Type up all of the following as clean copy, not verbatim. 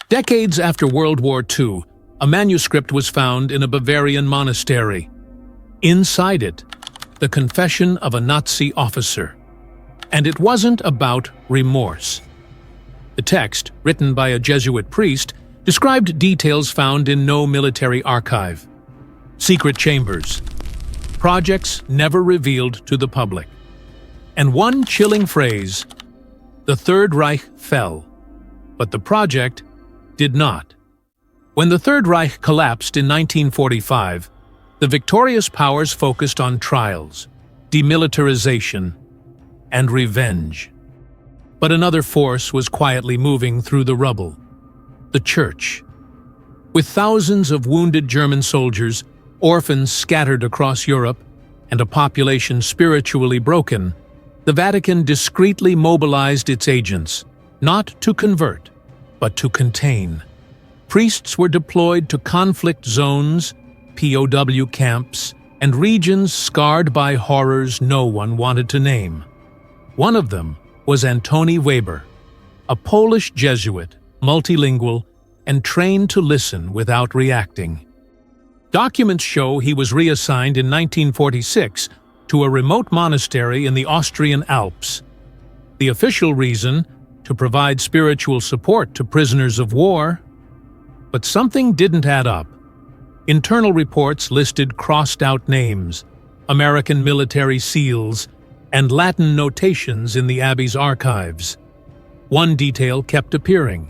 Decades after World War II, a manuscript was found in a Bavarian monastery. Inside it, the confession of a Nazi officer. And it wasn't about remorse. The text, written by a Jesuit priest, described details found in no military archive. Secret chambers. Projects never revealed to the public. And one chilling phrase: the Third Reich fell, but the project did not. When the Third Reich collapsed in 1945, the victorious powers focused on trials, demilitarization, and revenge. But another force was quietly moving through the rubble: the Church. With thousands of wounded German soldiers, orphans scattered across Europe, and a population spiritually broken, the Vatican discreetly mobilized its agents, not to convert, but to contain. Priests were deployed to conflict zones, POW camps, and regions scarred by horrors no one wanted to name. One of them was Antoni Weber, a Polish Jesuit, multilingual, and trained to listen without reacting. Documents show he was reassigned in 1946 to a remote monastery in the Austrian Alps. The official reason: to provide spiritual support to prisoners of war. But something didn't add up. Internal reports listed crossed-out names, American military seals, and Latin notations in the abbey's archives. One detail kept appearing: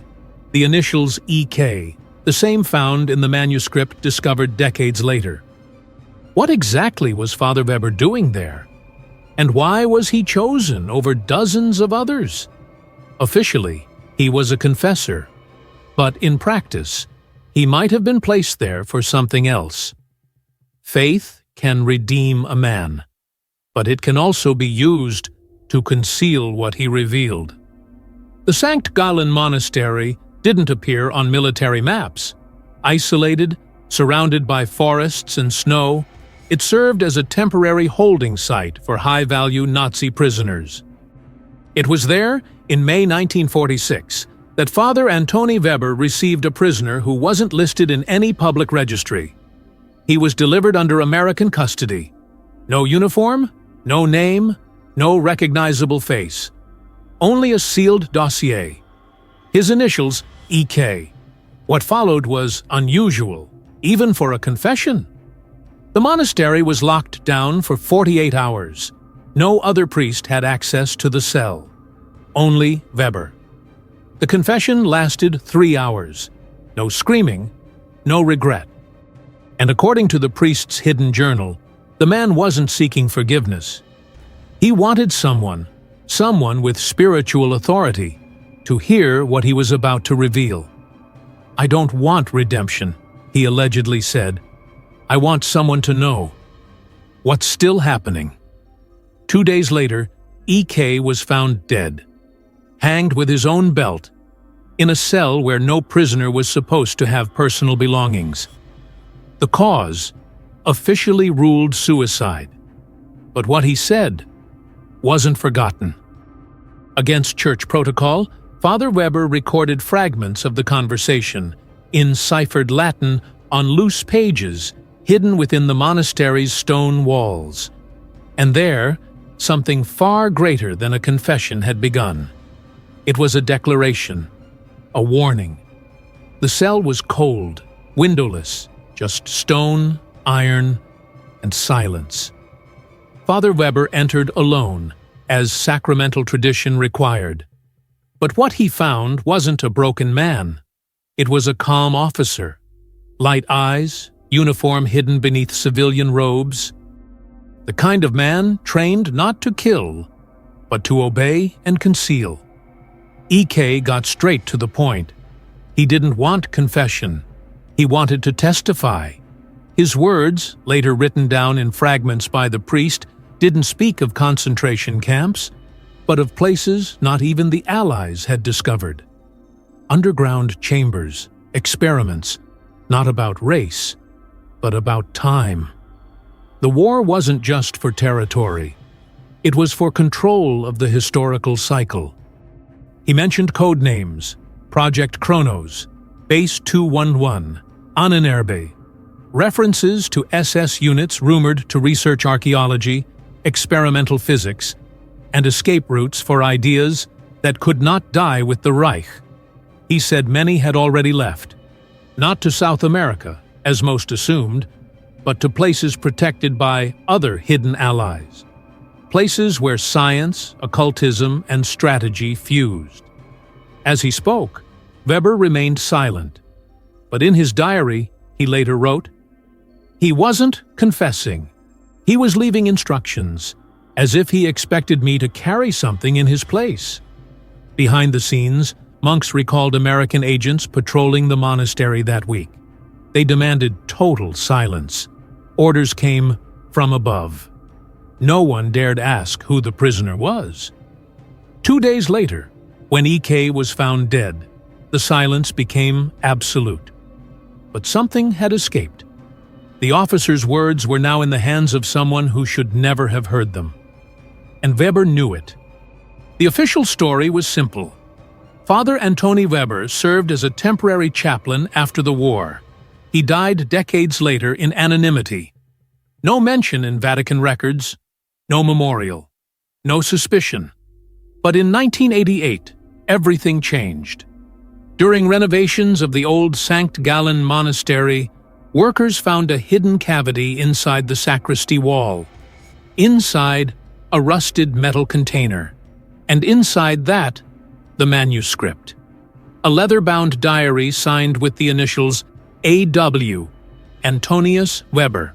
the initials EK, the same found in the manuscript discovered decades later. What exactly was Father Weber doing there? And why was he chosen over dozens of others? Officially, he was a confessor, but in practice, he might have been placed there for something else. Faith can redeem a man, but it can also be used to conceal what he revealed. The St. Gallen Monastery didn't appear on military maps. Isolated, surrounded by forests and snow, it served as a temporary holding site for high-value Nazi prisoners. It was there, in May 1946, that Father Antoni Weber received a prisoner who wasn't listed in any public registry. He was delivered under American custody. No uniform, no name, no recognizable face. Only a sealed dossier. His initials, EK. What followed was unusual, even for a confession. The monastery was locked down for 48 hours. No other priest had access to the cell. Only Weber. The confession lasted 3 hours. No screaming, no regret. And according to the priest's hidden journal, the man wasn't seeking forgiveness. He wanted someone with spiritual authority, to hear what he was about to reveal. "I don't want redemption," he allegedly said. "I want someone to know what's still happening." 2 days later, EK was found dead, hanged with his own belt, in a cell where no prisoner was supposed to have personal belongings. The cause officially ruled suicide, but what he said wasn't forgotten. Against church protocol, Father Weber recorded fragments of the conversation, in ciphered Latin on loose pages hidden within the monastery's stone walls. And there, something far greater than a confession had begun. It was a declaration, a warning. The cell was cold, windowless, just stone, iron, and silence. Father Weber entered alone, as sacramental tradition required. But what he found wasn't a broken man. It was a calm officer. Light eyes, uniform hidden beneath civilian robes. The kind of man trained not to kill, but to obey and conceal. EK got straight to the point. He didn't want confession. He wanted to testify. His words, later written down in fragments by the priest, didn't speak of concentration camps, but of places not even the Allies had discovered. Underground chambers, experiments, not about race, but about time. The war wasn't just for territory. It was for control of the historical cycle. He mentioned code names, Project Kronos, Base 211, Ahnenerbe. References to SS units rumored to research archaeology, experimental physics, and escape routes for ideas that could not die with the Reich. He said many had already left, not to South America, as most assumed, but to places protected by other hidden allies. Places where science, occultism, and strategy fused. As he spoke, Weber remained silent, but in his diary, he later wrote, "He wasn't confessing. He was leaving instructions, as if he expected me to carry something in his place." Behind the scenes, monks recalled American agents patrolling the monastery that week. They demanded total silence. Orders came from above. No one dared ask who the prisoner was. 2 days later, when EK was found dead, the silence became absolute. But something had escaped. The officer's words were now in the hands of someone who should never have heard them. And Weber knew it. The official story was simple. Father Antoni Weber served as a temporary chaplain after the war. He died decades later in anonymity. No mention in Vatican records, no memorial, no suspicion. But in 1988, everything changed. During renovations of the old Sankt Gallen monastery, workers found a hidden cavity inside the sacristy wall. Inside, a rusted metal container. And inside that, the manuscript. A leather-bound diary signed with the initials A.W., Antonius Weber.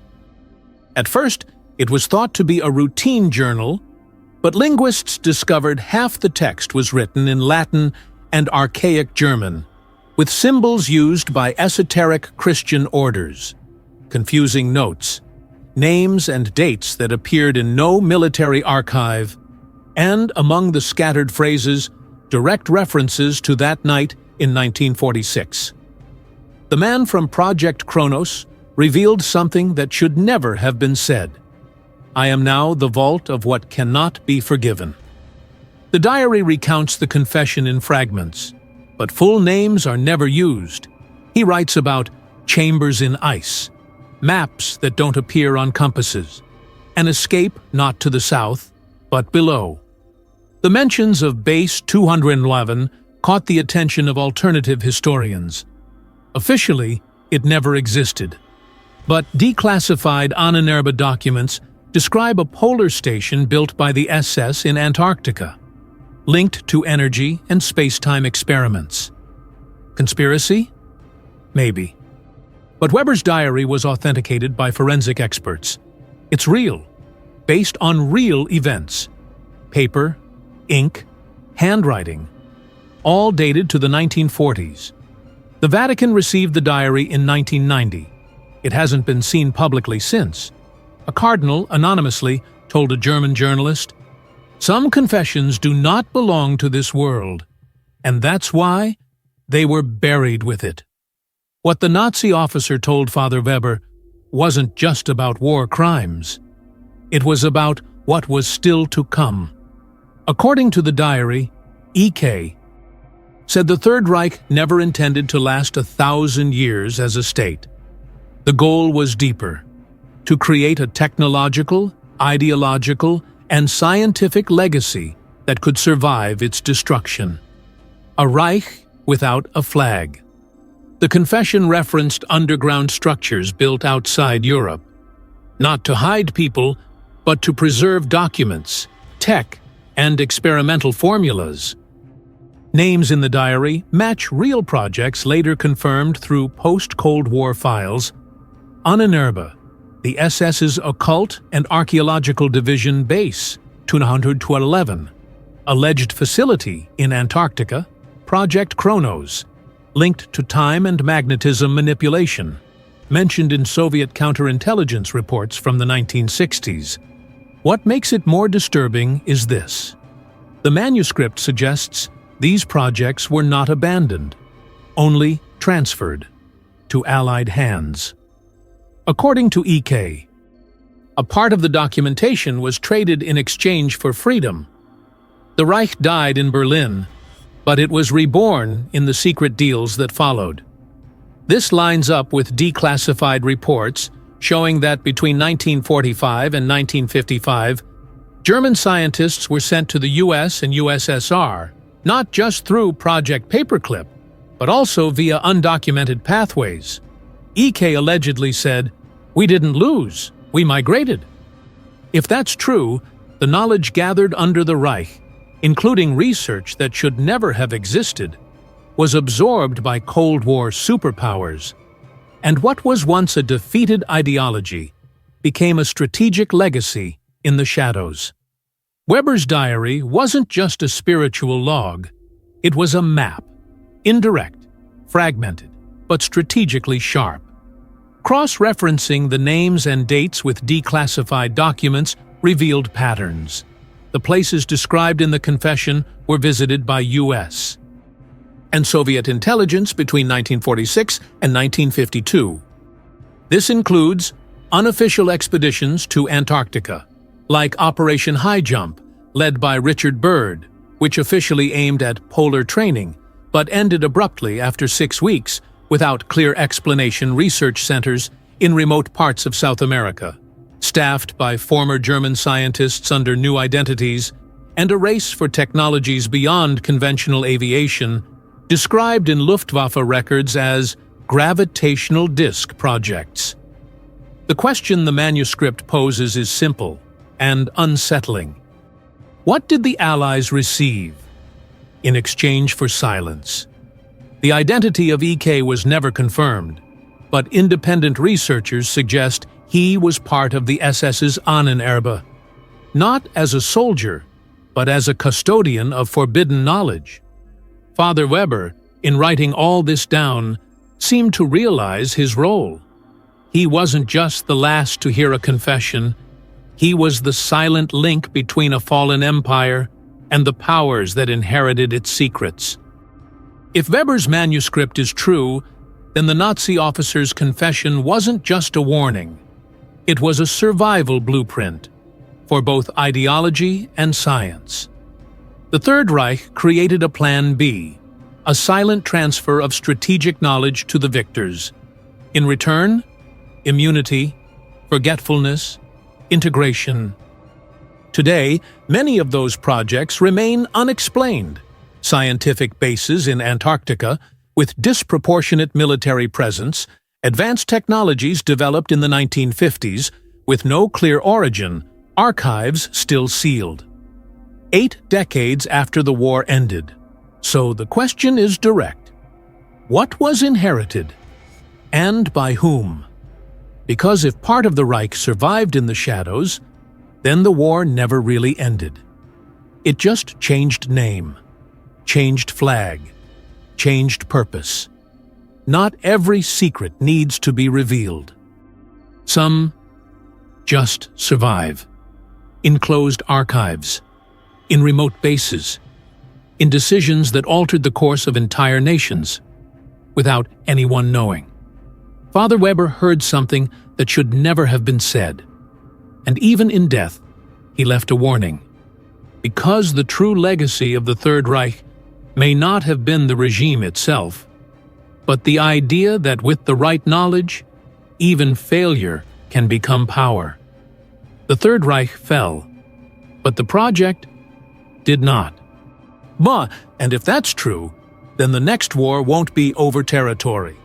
At first, it was thought to be a routine journal, but linguists discovered half the text was written in Latin and archaic German, with symbols used by esoteric Christian orders, confusing notes, names and dates that appeared in no military archive, and among the scattered phrases, direct references to that night in 1946. The man from Project Kronos revealed something that should never have been said. "I am now the vault of what cannot be forgiven." The diary recounts the confession in fragments, but full names are never used. He writes about chambers in ice, maps that don't appear on compasses, an escape not to the south, but below. The mentions of Base 211 caught the attention of alternative historians. Officially, it never existed. But declassified Ahnenerbe documents describe a polar station built by the SS in Antarctica, linked to energy and space-time experiments. Conspiracy? Maybe. But Weber's diary was authenticated by forensic experts. It's real, based on real events. Paper, ink, handwriting, all dated to the 1940s. The Vatican received the diary in 1990. It hasn't been seen publicly since. A cardinal anonymously told a German journalist, "Some confessions do not belong to this world, and that's why they were buried with it." What the Nazi officer told Father Weber wasn't just about war crimes. It was about what was still to come. According to the diary, E.K. said the Third Reich never intended to last 1,000 years as a state. The goal was deeper, to create a technological, ideological, and scientific legacy that could survive its destruction. A Reich without a flag. The confession referenced underground structures built outside Europe, not to hide people, but to preserve documents, tech, and experimental formulas. Names in the diary match real projects later confirmed through post-Cold War files. Ahnenerbe, the SS's occult and archaeological division base, 211, alleged facility in Antarctica, Project Kronos, linked to time and magnetism manipulation, mentioned in Soviet counterintelligence reports from the 1960s. What makes it more disturbing is this. The manuscript suggests these projects were not abandoned, only transferred to Allied hands. According to E.K., a part of the documentation was traded in exchange for freedom. The Reich died in Berlin, but it was reborn in the secret deals that followed. This lines up with declassified reports showing that between 1945 and 1955, German scientists were sent to the US and USSR, not just through Project Paperclip, but also via undocumented pathways. EK allegedly said, "We didn't lose, we migrated." If that's true, the knowledge gathered under the Reich, including research that should never have existed, was absorbed by Cold War superpowers, and what was once a defeated ideology became a strategic legacy in the shadows. Weber's diary wasn't just a spiritual log, it was a map, indirect, fragmented, but strategically sharp. Cross-referencing the names and dates with declassified documents revealed patterns. The places described in the confession were visited by U.S. and Soviet intelligence between 1946 and 1952. This includes unofficial expeditions to Antarctica, like Operation High Jump, led by Richard Byrd, which officially aimed at polar training, but ended abruptly after 6 weeks without clear explanation. Research centers in remote parts of South America, staffed by former German scientists under new identities, and a race for technologies beyond conventional aviation, described in Luftwaffe records as gravitational disk projects. The question the manuscript poses is simple and unsettling. What did the Allies receive in exchange for silence? The identity of EK was never confirmed, but independent researchers suggest he was part of the SS's Ahnenerbe, not as a soldier, but as a custodian of forbidden knowledge. Father Weber, in writing all this down, seemed to realize his role. He wasn't just the last to hear a confession, he was the silent link between a fallen empire and the powers that inherited its secrets. If Weber's manuscript is true, then the Nazi officer's confession wasn't just a warning. It was a survival blueprint for both ideology and science. The Third Reich created a Plan B, a silent transfer of strategic knowledge to the victors. In return, immunity, forgetfulness, integration. Today, many of those projects remain unexplained. Scientific bases in Antarctica, with disproportionate military presence, advanced technologies developed in the 1950s, with no clear origin, archives still sealed. 8 decades after the war ended. So the question is direct. What was inherited? And by whom? Because if part of the Reich survived in the shadows, then the war never really ended. It just changed name, changed flag, changed purpose. Not every secret needs to be revealed. Some just survive. In closed archives, in remote bases, in decisions that altered the course of entire nations, without anyone knowing. Father Weber heard something that should never have been said, and even in death, he left a warning. Because the true legacy of the Third Reich may not have been the regime itself, but the idea that with the right knowledge, even failure can become power. The Third Reich fell, but the project did not. And if that's true, then the next war won't be over territory.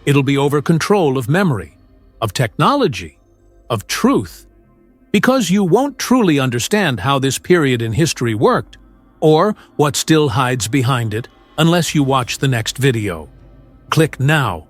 It'll be over control of memory, of technology, of truth. Because you won't truly understand how this period in history worked, or what still hides behind it, unless you watch the next video. Click now